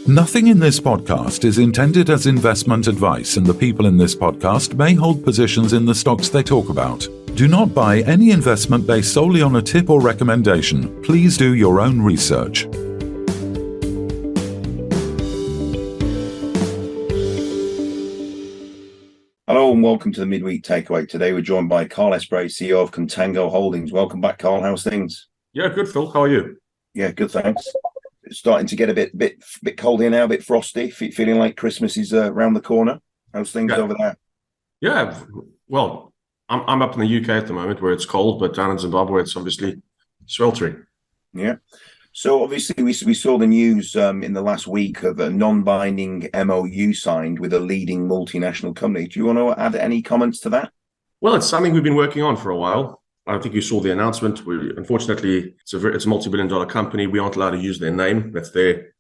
Nothing in this podcast is intended as investment advice, and the people in this podcast may hold positions in the stocks they talk about. Do not buy any investment based solely on a tip or recommendation. Please do your own research. Hello and welcome to the Midweek Takeaway. Today we're joined by Carl Esprey, CEO of Contango Holdings. Welcome back, Carl. How's things? Yeah, good, Phil. How are you? Yeah, good, thanks. It's starting to get a bit cold here now, a bit frosty. Feeling like Christmas is around the corner. How's things over there? Yeah, well, I'm up in the UK at the moment where it's cold, but down in Zimbabwe it's obviously sweltering. Yeah. So obviously we saw the news in the last week of a non-binding MOU signed with a leading multinational company. Do you want to add any comments to that? Well, it's something we've been working on for a while. I think you saw the announcement. Unfortunately, it's a multi-billion-dollar company. We aren't allowed to use their name. That's their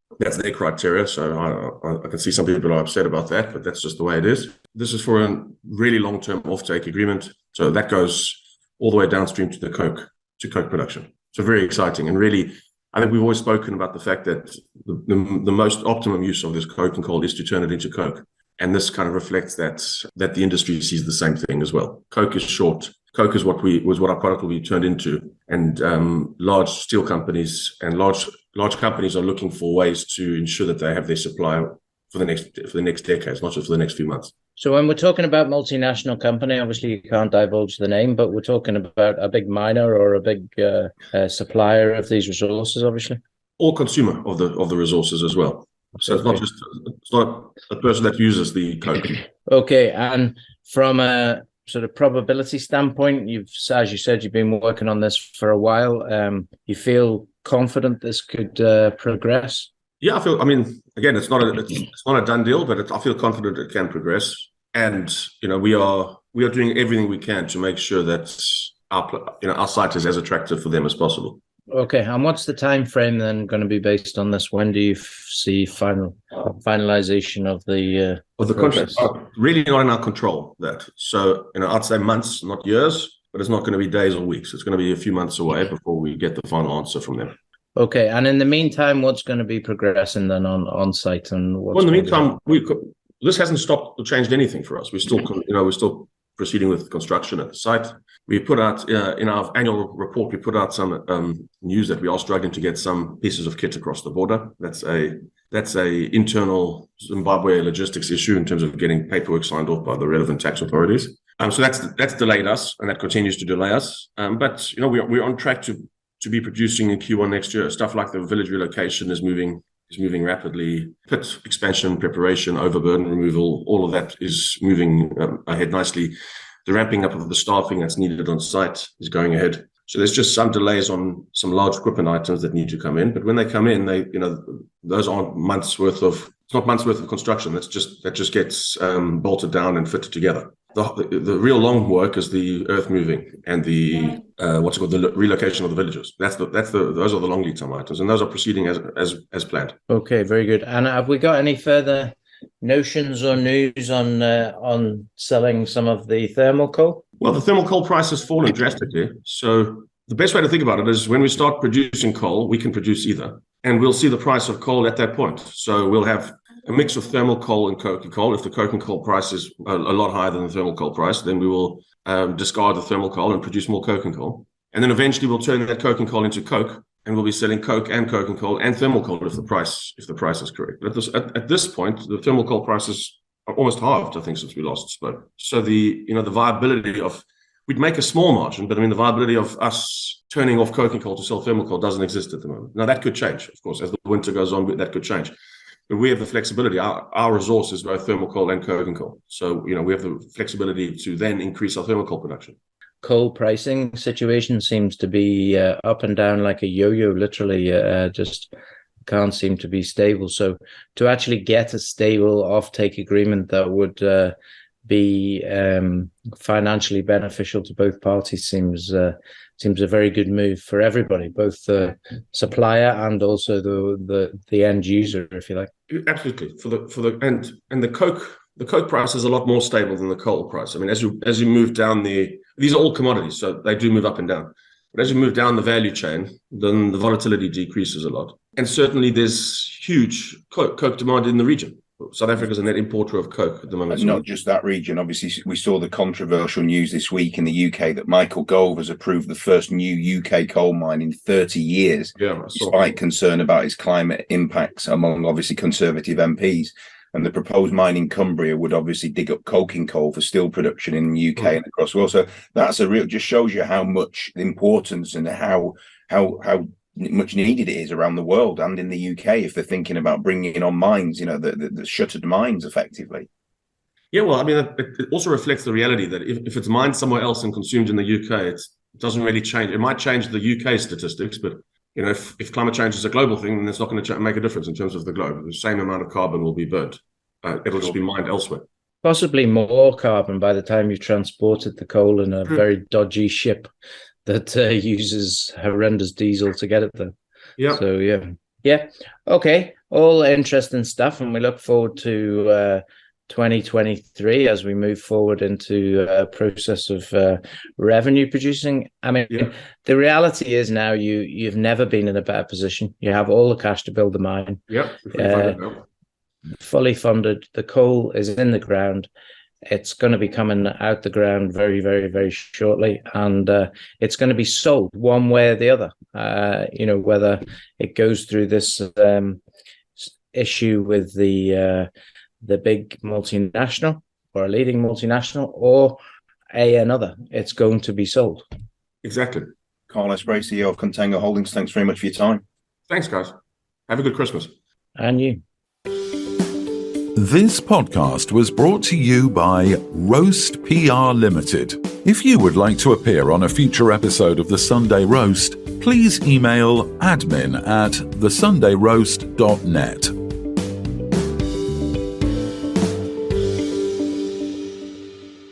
criteria. So I can see some people are upset about that, but that's just the way it is. This is for a really long-term offtake agreement. So that goes all the way downstream to Coke production. So very exciting. And really, I think we've always spoken about the fact that the most optimum use of this coking coal is to turn it into Coke. And this kind of reflects that the industry sees the same thing as well. Coke is short. Coke is what our product will be turned into. And large steel companies and large companies are looking for ways to ensure that they have their supply for the next decades, not just for the next few months. So when we're talking about multinational company, obviously you can't divulge the name, but we're talking about a big miner or a big supplier of these resources, obviously. Or consumer of the resources as well. So it's not a person that uses the coke. Okay, and from a sort of probability standpoint, as you said, you've been working on this for a while. You feel confident this could progress? Yeah, again, it's not a done deal, but I feel confident it can progress. And we are doing everything we can to make sure that our site is as attractive for them as possible. Okay, and what's the time frame then going to be based on this? When do you see finalization of the contract? Really not in our control. So I'd say months, not years, but it's not going to be days or weeks. It's going to be a few months away before we get the final answer from them. Okay, and in the meantime, what's going to be progressing then on site? And in the meantime, this hasn't stopped or changed anything for us. We're still proceeding with construction at the site. We put out in our annual report, we put out some news that we are struggling to get some pieces of kit across the border. That's a internal Zimbabwe logistics issue in terms of getting paperwork signed off by the relevant tax authorities. So that's delayed us, and that continues to delay us. But we're on track to be producing in Q1 next year. Stuff like the village relocation is moving rapidly. Pit expansion, preparation, overburden removal, all of that is moving ahead nicely. The ramping up of the staffing that's needed on site is going ahead. So there's just some delays on some large equipment items that need to come in. But when they come in, those aren't months worth of construction. That just gets bolted down and fitted together. The real long work is the earth moving and the the relocation of the villages. Those are the long lead time items, and those are proceeding as planned. Okay, very good. And have we got any further notions or news on selling some of the thermal coal? Well, the thermal coal price has fallen drastically. So the best way to think about it is when we start producing coal, we can produce either, and we'll see the price of coal at that point. So we'll have a mix of thermal coal and coking coal. If the coking coal price is a lot higher than the thermal coal price, then we will discard the thermal coal and produce more coking coal. And then eventually we'll turn that coking coal into coke, and we'll be selling coke and coking coal and thermal coal if the price is correct. But at this point, the thermal coal prices are almost halved, I think, since we last spoke. So the viability of, we'd make a small margin, but the viability of us turning off coking coal to sell thermal coal doesn't exist at the moment. Now that could change, of course, as the winter goes on. That could change. But we have the flexibility. Our resource is both thermal coal and coking coal. So, we have the flexibility to then increase our thermal coal production. Coal pricing situation seems to be up and down like a yo-yo, literally, just can't seem to be stable. So to actually get a stable offtake agreement that would be financially beneficial to both parties seems a very good move for everybody, both the supplier and also the end user, if you like. Absolutely. And the coke price is a lot more stable than the coal price. As you move down these are all commodities, so they do move up and down. But as you move down the value chain, then the volatility decreases a lot. And certainly there's huge coke demand in the region. South Africa is a net importer of coke at the moment. And not just that region. Obviously, we saw the controversial news this week in the UK that Michael Gove has approved the first new UK coal mine in 30 years, despite concern about its climate impacts among obviously Conservative MPs. And the proposed mine in Cumbria would obviously dig up coking coal for steel production in the UK and across the world. So that's just shows you how much importance and how much needed it is around the world and in the UK if they're thinking about bringing on mines, the shuttered mines effectively. Yeah, well, I mean, it also reflects the reality that if it's mined somewhere else and consumed in the UK, it doesn't really change. It might change the UK statistics, but if climate change is a global thing, then it's not going to make a difference in terms of the globe. The same amount of carbon will be burnt. It'll just be mined elsewhere. Possibly more carbon by the time you've transported the coal in a very dodgy ship that uses horrendous diesel to get it there. Yeah. So, yeah. Okay. All interesting stuff. And we look forward to 2023 as we move forward into a process of revenue producing. I mean, the reality is now you've never been in a better position. You have all the cash to build the mine. Fully funded. The coal is in the ground. It's going to be coming out the ground very, very, very shortly, and it's going to be sold one way or the other. Whether it goes through this issue with the big multinational or a leading multinational or another, it's going to be sold. Exactly. Carl Esprey, CEO of Contango Holdings. Thanks very much for your time. Thanks, guys. Have a good Christmas. And you. This podcast was brought to you by Roast PR Limited. If you would like to appear on a future episode of The Sunday Roast, please email admin@thesundayroast.net.